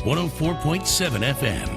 104.7 FM.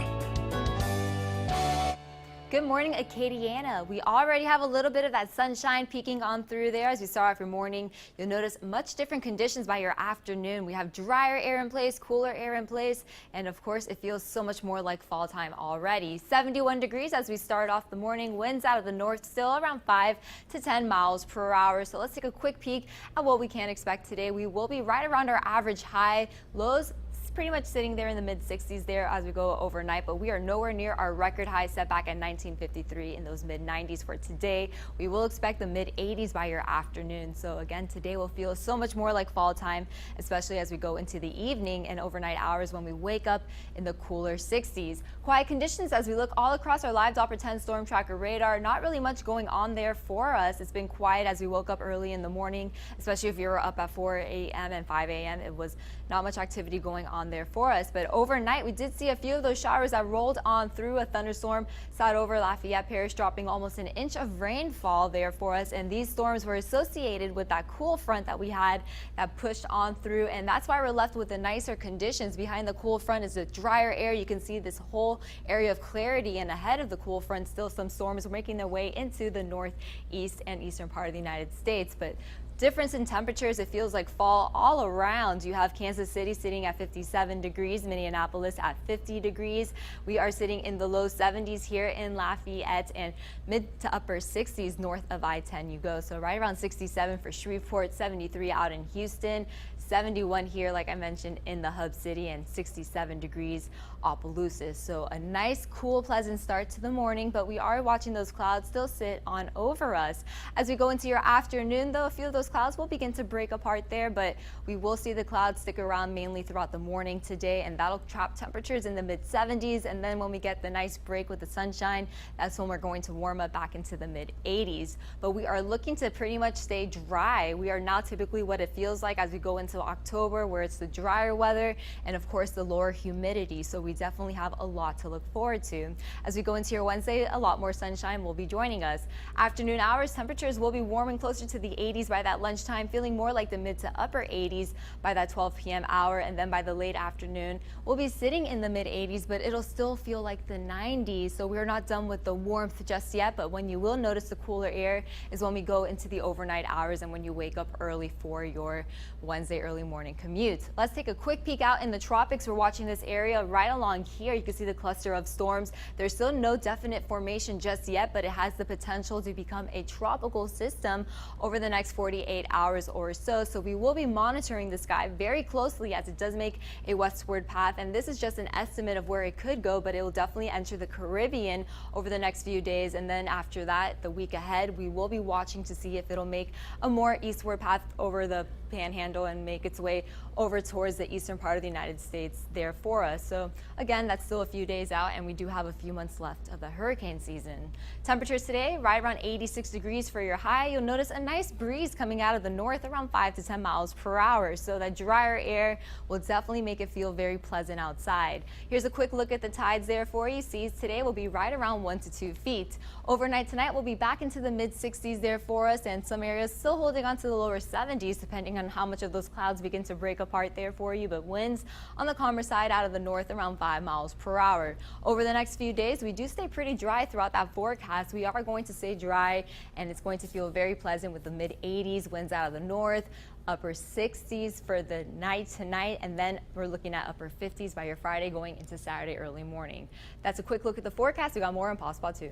Good morning, Acadiana. We already have a little bit of that sunshine peeking on through there as we start off your morning. You'll notice much different conditions by your afternoon. We have drier air in place, cooler air in place, and of course it feels so much more like fall time already. 71 degrees as we start off the morning. Winds out of the north still around 5 to 10 miles per hour. So let's take a quick peek at what we can expect today. We will be right around our average high. Lows pretty much sitting there in the mid 60s there as we go overnight, but we are nowhere near our record high set back at 1953 in those mid 90s for today. We will expect the mid 80s by your afternoon. So again, today will feel so much more like fall time, especially as we go into the evening and overnight hours when we wake up in the cooler 60s. Quiet conditions as we look all across our live Doppler 10 storm tracker radar. Not really much going on there for us. It's been quiet as we woke up early in the morning, especially if you were up at 4 a.m. and 5 a.m. It was not much activity going on there for us, but overnight we did see a few of those showers that rolled on through. A thunderstorm sat over Lafayette Parish, dropping almost an inch of rainfall there for us, and these storms were associated with that cool front that we had that pushed on through, and that's why we're left with the nicer conditions. Behind the cool front is the drier air. You can see this whole area of clarity, and ahead of the cool front still some storms making their way into the northeast and eastern part of the United States. But difference in temperatures, it feels like fall all around. You have Kansas City sitting at 57 degrees, Minneapolis at 50 degrees. We are sitting in the low 70s here in Lafayette and mid to upper 60s north of I-10 you go. So right around 67 for Shreveport, 73 out in Houston, 71 here, like I mentioned, in the hub city, and 67 degrees Opelousas. So a nice, cool, pleasant start to the morning, but we are watching those clouds still sit on over us. As we go into your afternoon, though, a few of those clouds will begin to break apart there, but we will see the clouds stick around mainly throughout the morning today, and that'll trap temperatures in the mid 70s. And then when we get the nice break with the sunshine, that's when we're going to warm up back into the mid 80s. But we are looking to pretty much stay dry. We are now typically what it feels like as we go into October, where it's the drier weather and of course the lower humidity. So we definitely have a lot to look forward to. As we go into your Wednesday, a lot more sunshine will be joining us. Afternoon hours, temperatures will be warming closer to the 80s by that lunchtime, feeling more like the mid to upper 80s by that 12 p.m. hour, and then by the late afternoon we'll be sitting in the mid 80s, but it'll still feel like the 90s. So we're not done with the warmth just yet, but when you will notice the cooler air is when we go into the overnight hours and when you wake up early for your Wednesday early morning commute. Let's take a quick peek out in the tropics. We're watching this area right along here. You can see the cluster of storms. There's still no definite formation just yet, but it has the potential to become a tropical system over the next 48 hours or so. So we will be monitoring the sky very closely as it does make a westward path, and this is just an estimate of where it could go, but it will definitely enter the Caribbean over the next few days, and then after that, the week ahead, we will be watching to see if it'll make a more eastward path over the Panhandle and make its way over towards the eastern part of the United States there for us. So again, that's still a few days out, and we do have a few months left of the hurricane season. Temperatures today right around 86 degrees for your high. You'll notice a nice breeze coming out of the north around 5 to 10 miles per hour. So that drier air will definitely make it feel very pleasant outside. Here's a quick look at the tides there for you. Seas today will be right around 1 to 2 feet. Overnight tonight we'll be back into the mid 60s there for us, and some areas still holding on to the lower 70s depending on how much of those clouds begin to break apart there for you, but winds on the calmer side out of the north around 5 miles per hour. Over the next few days, we do stay pretty dry throughout that forecast. We are going to stay dry, and it's going to feel very pleasant with the mid 80s, winds out of the north, upper 60s for the night tonight, and then we're looking at upper 50s by your Friday going into Saturday early morning. That's a quick look at the forecast. We got more on Pause Spot 2.